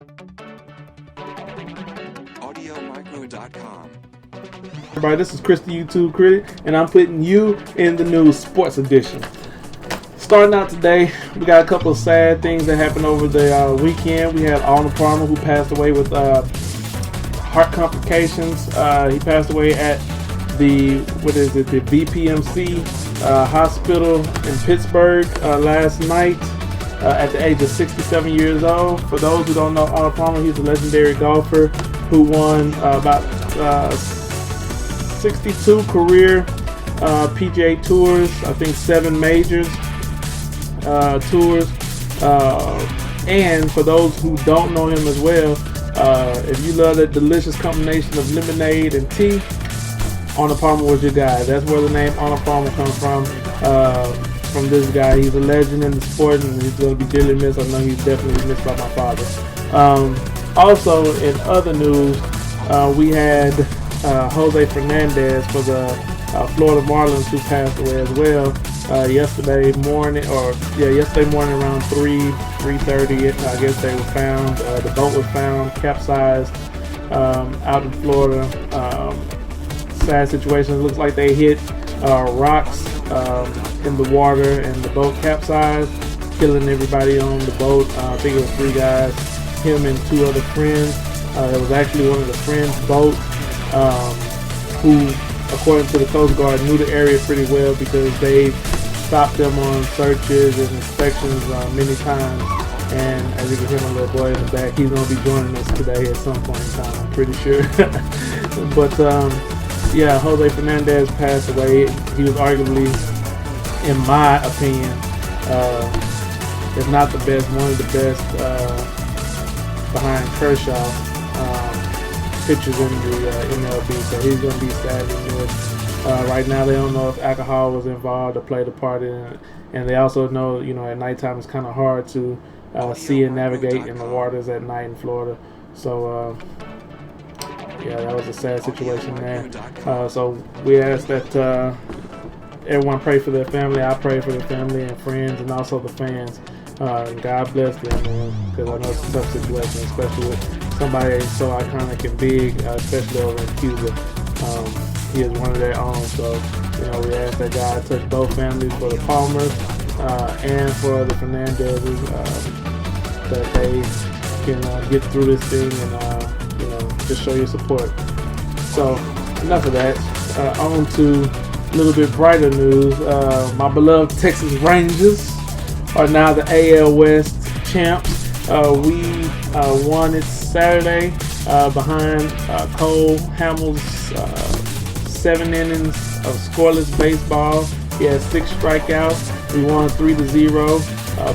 AudioMicro.com. Everybody, this is Chris the YouTube Critic, and I'm putting you in the news sports edition. Starting out today, we got a couple of sad things that happened over the weekend. We had Arnold Palmer, who passed away with heart complications. He passed away at the BPMC hospital in Pittsburgh last night at the age of 67 years old. For those who don't know Arnold Palmer, he's a legendary golfer who won about 62 career PGA tours, I think 7 majors tours. And for those who don't know him as well, if you love that delicious combination of lemonade and tea, Arnold Palmer was your guy. That's where the name Arnold Palmer comes from this guy. He's a legend in the sport, and he's going to be dearly missed. I know he's definitely missed by my father. Also, in other news, we had Jose Fernandez for the Florida Marlins, who passed away as well yesterday morning around 3:30. I guess they were found. The boat was found capsized out in Florida. Sad situation. It looks like they hit rocks in the water, and the boat capsized, killing everybody on the boat. I think it was 3 guys, him and 2 other friends. It was actually one of the friends' boat, who, according to the Coast Guard, knew the area pretty well because they stopped them on searches and inspections many times. And as you can hear my little boy in the back, he's going to be joining us today at some point in time, I'm pretty sure. But yeah, Jose Fernandez passed away. He was arguably, in my opinion, if not the best, one of the best behind Kershaw pitchers in the MLB. So he's going to be sadly missed. Right now, they don't know if alcohol was involved or played a part in it, and they also know, at nighttime it's kind of hard to see and navigate in the waters at night in Florida. So yeah, that was a sad situation there. So we ask that everyone pray for their family. I pray for their family and friends, and also the fans. God bless them, because I know it's a tough situation, especially with somebody so iconic and big, especially over in Cuba. He is one of their own, so we ask that God touch both families, for the Palmers and for the Fernandezes, that they can get through this thing and just show your support. So enough of that. On to a little bit brighter news. My beloved Texas Rangers are now the AL West champs. We won it Saturday behind Cole Hamels' 7 innings of scoreless baseball. He had 6 strikeouts. We won 3-0.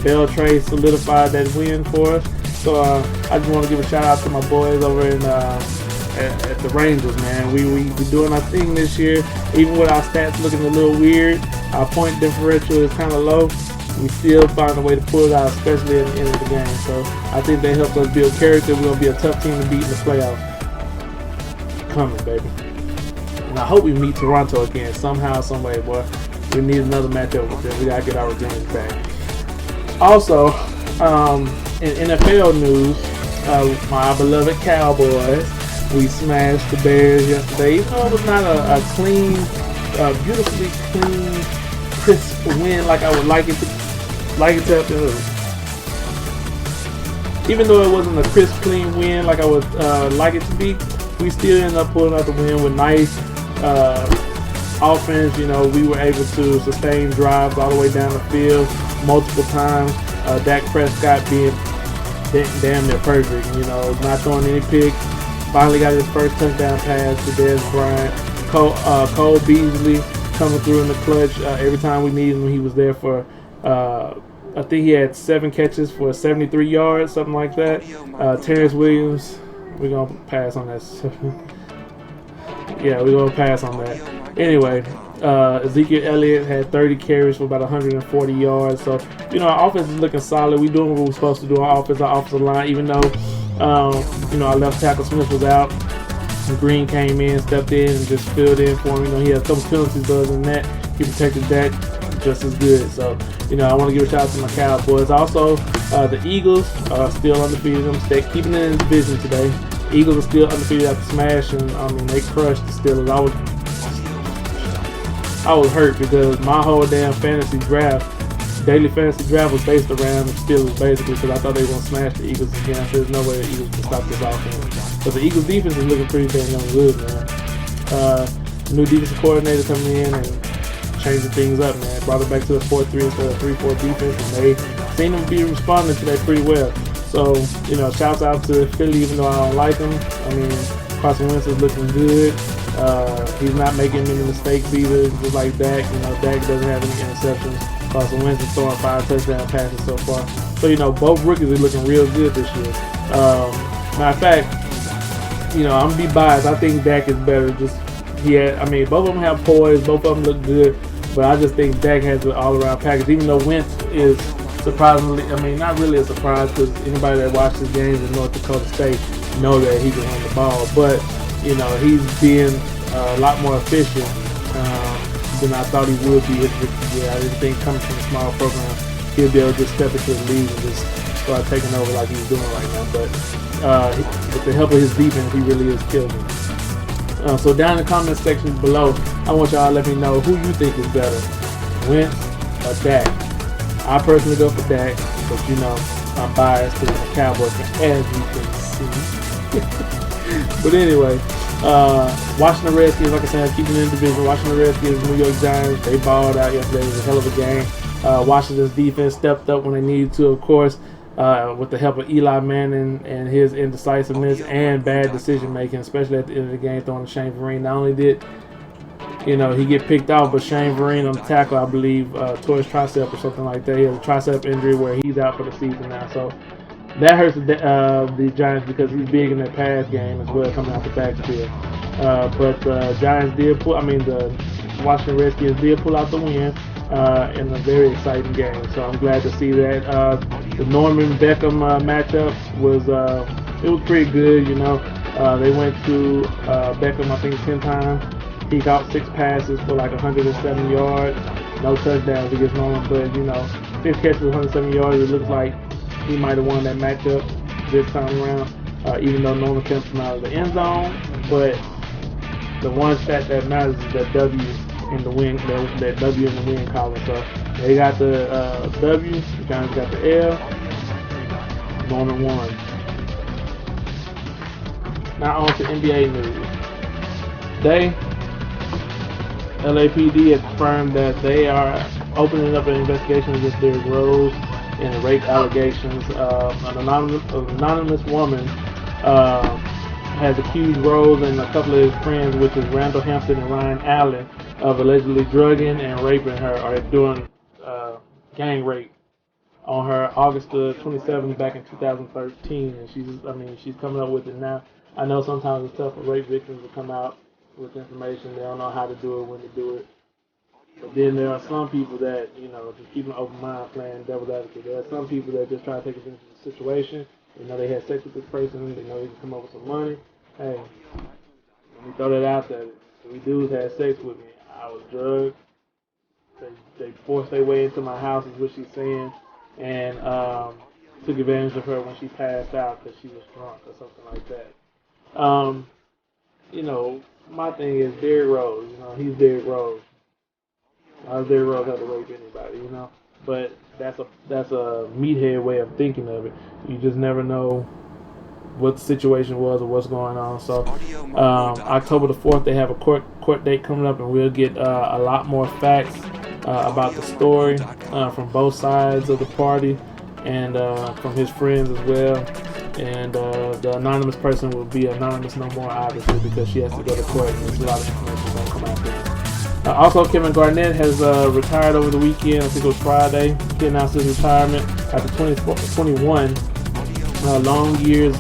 Beltray solidified that win for us. So I just want to give a shout out to my boys over in at the Rangers, man. We doing our thing this year. Even with our stats looking a little weird, our point differential is kind of low. We still find a way to pull it out, especially at the end of the game. So I think they helped us build character. We're going to be a tough team to beat in the playoffs. Coming, baby. And I hope we meet Toronto again somehow, some way, boy. We need another matchup with them. We got to get our revenge back. Also, in NFL news, my beloved Cowboys, we smashed the Bears yesterday. Even though it was not a clean, beautifully clean, crisp win like I would like it to have been. Even though it wasn't a crisp, clean win like I would like it to be, we still ended up pulling out the win with nice offense. We were able to sustain drives all the way down the field multiple times. Dak Prescott being damn near perfect, not throwing any picks. Finally got his first touchdown pass to Dez Bryant. Cole Beasley coming through in the clutch. Every time we needed him, he was there for, I think he had 7 catches for 73 yards, something like that. Terrence Williams, we're going to pass on that. Yeah, we're going to pass on that. Anyway, Ezekiel Elliott had 30 carries for about 140 yards. So, our offense is looking solid. We're doing what we're supposed to do on offense, our offensive line, even though, our left tackle Smith was out. Green came in, stepped in, and just filled in for him. He had a couple penalties, but other than that, he protected that just as good. So, I want to give a shout out to my Cowboys. Also, The Eagles are still undefeated. I'm keeping it in the division today. Eagles are still undefeated after smashing. They crushed the Steelers. I was hurt because my whole damn daily fantasy draft was based around the Steelers basically, because I thought they were going to smash the Eagles again. So there's no way the Eagles can stop this offense. But the Eagles defense is looking pretty damn good, man. New defensive coordinator coming in and changing things up, man. Brought it back to the 4-3 instead of 3-4 defense, and they seem to be responding to that pretty well. So, shouts out to Philly, even though I don't like them. Carson Wentz is looking good. He's not making any mistakes either, just like Dak. Dak doesn't have any interceptions. Carson Wentz is throwing 5 touchdown passes so far. So, both rookies are looking real good this year. Matter of fact, I'm going to be biased. I think Dak is better. Both of them have poise. Both of them look good. But I just think Dak has an all-around package, even though Wentz is surprisingly, not really a surprise, because anybody that watches games in North Dakota State know that he can run the ball. But, he's being a lot more efficient than I thought he would be his rookie year. I didn't think coming from a small program, he'll be able to just step into the league and just start taking over like he's doing right now. But with the help of his defense, he really is killing it. So down in the comment section below, I want y'all to let me know who you think is better, Wentz or Dak. I personally go for Dak, but I'm biased to the Cowboys, as you can see. But anyway, Washington Redskins, like I said, keeping in the division. Washington Redskins, New York Giants, they balled out yesterday. It was a hell of a game. Washington's defense stepped up when they needed to, of course, with the help of Eli Manning and his indecisiveness and bad decision making, especially at the end of the game, throwing to Shane Vereen. Not only did he get picked off, but Shane Vereen on the tackle, I believe, tore his tricep or something like that. He has a tricep injury where he's out for the season now. So that hurts the Giants because he's big in their pass game as well, coming out the backfield. But the Giants the Washington Redskins did pull out the win in a very exciting game. So I'm glad to see that. The Norman Beckham matchup was pretty good. They went to Beckham, I think, 10 times. He got 6 passes for like 107 yards. No touchdowns against Norman, but 6 catches, 107 yards. It looks like he might have won that matchup this time around, even though Norman kept him out of the end zone. But the one stat that matters is that W in the win, that W in the win column. So they got the W, the Giants got the L, Norman won. Now on to NBA news. Today, LAPD has confirmed that they are opening up an investigation against Derrick Rose in the rape allegations. An anonymous woman has accused Rose and a couple of his friends, which is Randall Hampton and Ryan Allen, of allegedly drugging and raping her, or doing gang rape on her August 27th back in 2013. And she's coming up with it now. I know sometimes it's tough for rape victims to come out with information. They don't know how to do it, when to do it. But then there are some people that, just keep an open mind, playing devil's advocate. There are some people that just try to take advantage of the situation. They know they had sex with this person. They know they can come up with some money. Hey, let me throw that out there. 3 dudes had sex with me. I was drugged. They forced their way into my house, is what she's saying, and took advantage of her when she passed out because she was drunk or something like that. My thing is Derrick Rose. He's Derrick Rose. How does Derrick Rose have to rape anybody? But that's a meathead way of thinking of it. You just never know what the situation was or what's going on. So October the 4th, they have a court date coming up, and we'll get a lot more facts about the story from both sides of the party and from his friends as well. And the anonymous person will be anonymous no more, obviously, because she has to go to court, and there's a lot of information going to come out there. Also, Kevin Garnett has retired over the weekend. I think it was Friday. He announced his retirement after 21 long years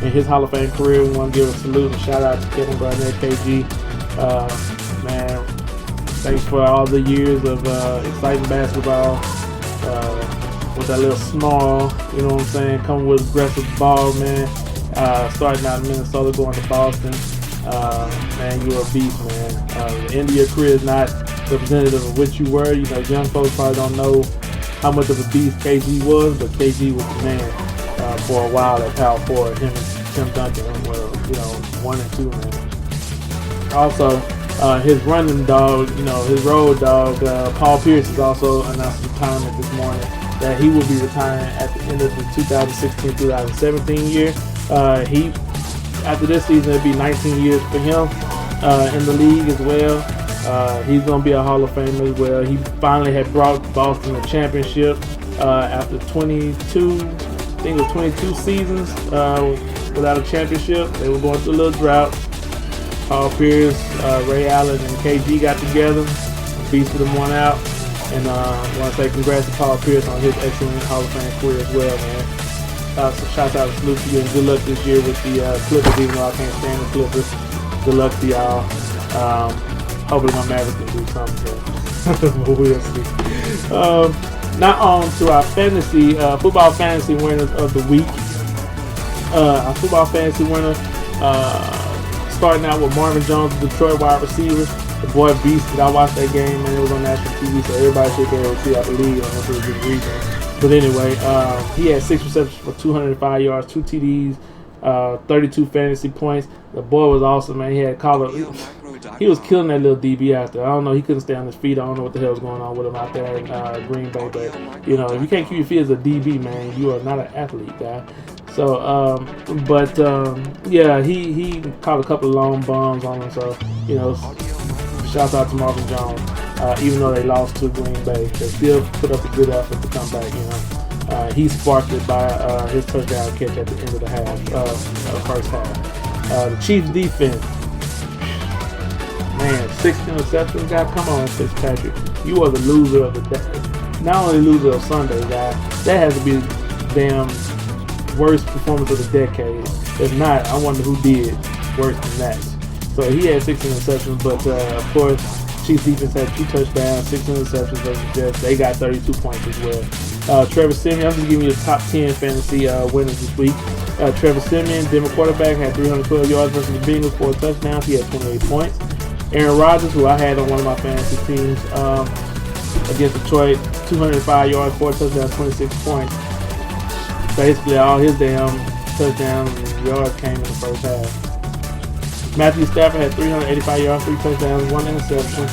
in his Hall of Fame career. We want to give a salute and shout out to Kevin Garnett, KG. Man, thanks for all the years of exciting basketball. With that little snarl, you know what I'm saying, coming with aggressive ball, man. Starting out in Minnesota, going to Boston. Man, you're a beast, man. The end of your career is not representative of what you were. Young folks probably don't know how much of a beast KG was, but KG was the man for a while at power forward. Him and Tim Duncan were, 1 and 2 man. Also, his running dog, his road dog, Paul Pierce has also announced retirement this morning, that he will be retiring at the end of the 2016-2017 year. After this season, it'll be 19 years for him in the league as well. He's going to be a Hall of Famer as well. He finally had brought Boston a championship after 22 seasons without a championship. They were going through a little drought. Paul Pierce, Ray Allen, and KG got together, beasted them one out. And I want to say congrats to Paul Pierce on his excellent Hall of Fame career as well, man. So shouts out to salute to you and good luck this year with the Clippers, even though I can't stand the Clippers. Good luck to y'all. Hopefully my Mavericks can do something, but we'll see. Now on to our football fantasy winners of the week. Our football fantasy winner, starting out with Marvin Jones, the Detroit wide receiver. The boy beasted. I watched that game and it was on national TV, so everybody should be able to see out the league on this good reason. But anyway, he had 6 receptions for 205 yards, 2 TDs, 32 fantasy points. The boy was awesome, man. He had he was killing that little DB out there. I don't know. He couldn't stay on his feet. I don't know what the hell was going on with him out there in Green Bay. But, if you can't keep your feet as a DB, man, you are not an athlete, guy. So, yeah, he caught a couple of long bombs on him. So, shout out to Marvin Jones. Even though they lost to Green Bay, they still put up a good effort to come back, He sparked it by his touchdown catch at the end of the first half. The Chiefs defense. Man, 6 interceptions, guy. Come on, Fitzpatrick. You are the loser of the day. Not only loser of Sunday, guy. That has to be the damn worst performance of the decade. If not, I wonder who did worse than that. So he had 6 interceptions, but of course, Chiefs defense had 2 touchdowns, 6 interceptions versus Jets. They got 32 points as well. Trevor Siemian, I'm just giving you the top 10 fantasy winners this week. Trevor Siemian, Denver quarterback, had 312 yards versus the Bengals, 4 touchdowns. He had 28 points. Aaron Rodgers, who I had on one of my fantasy teams against Detroit, 205 yards, 4 touchdowns, 26 points. Basically, all his damn touchdowns and yards came in the first half. Matthew Stafford had 385 yards, 3 touchdowns, 1 interception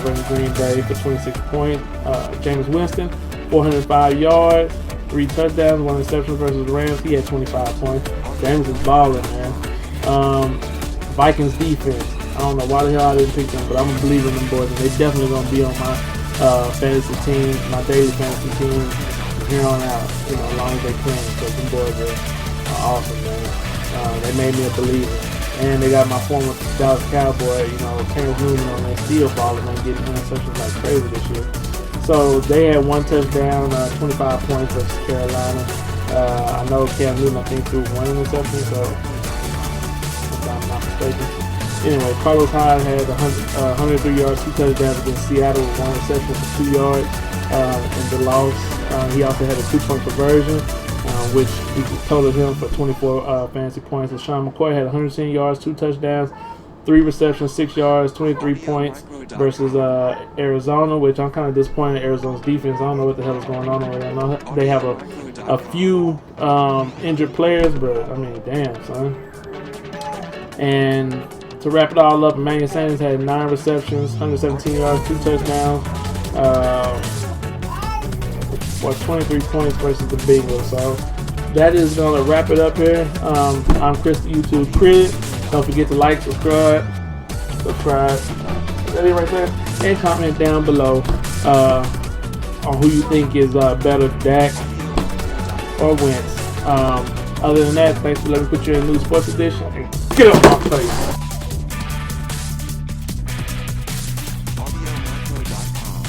versus Green Bay for 26 points. Jameis Winston, 405 yards, 3 touchdowns, 1 interception versus the Rams. He had 25 points. Jameis is balling, man. Vikings defense. I don't know why the hell I didn't pick them, but I'm going to believe in them boys. And they definitely going to be on my fantasy team, my daily fantasy team from here on out, as long as they play. Because them boys are awesome, man. They made me a believer. And they got my former Dallas Cowboy, Terrence Newman on there, still balling and getting interceptions like crazy this year. So they had 1 touchdown, 25 points versus Carolina. I know Cam Newton, I think, threw 1 interception, so if I'm not mistaken. Anyway, Carlos Hyde had 103 yards, 2 touchdowns against Seattle with 1 reception for 2 yards in the loss. He also had a 2-point conversion, which he totaled him for 24 fantasy points. And Sean McCoy had 110 yards, 2 touchdowns, 3 receptions, 6 yards, 23 points versus Arizona, which I'm kind of disappointed in Arizona's defense. I don't know what the hell is going on over there. I know they have a few injured players, but I mean, damn, son. And to wrap it all up, Emmanuel Sanders had 9 receptions, 117 yards, 2 touchdowns, for 23 points versus the Bengals. So that is going to wrap it up here. I'm Chris, the YouTube Critic. Don't forget to like, subscribe. Is that it right there? And comment down below on who you think is better, Dak or Wentz. Other than that, thanks for letting me put you in the new sports edition. And get up my face.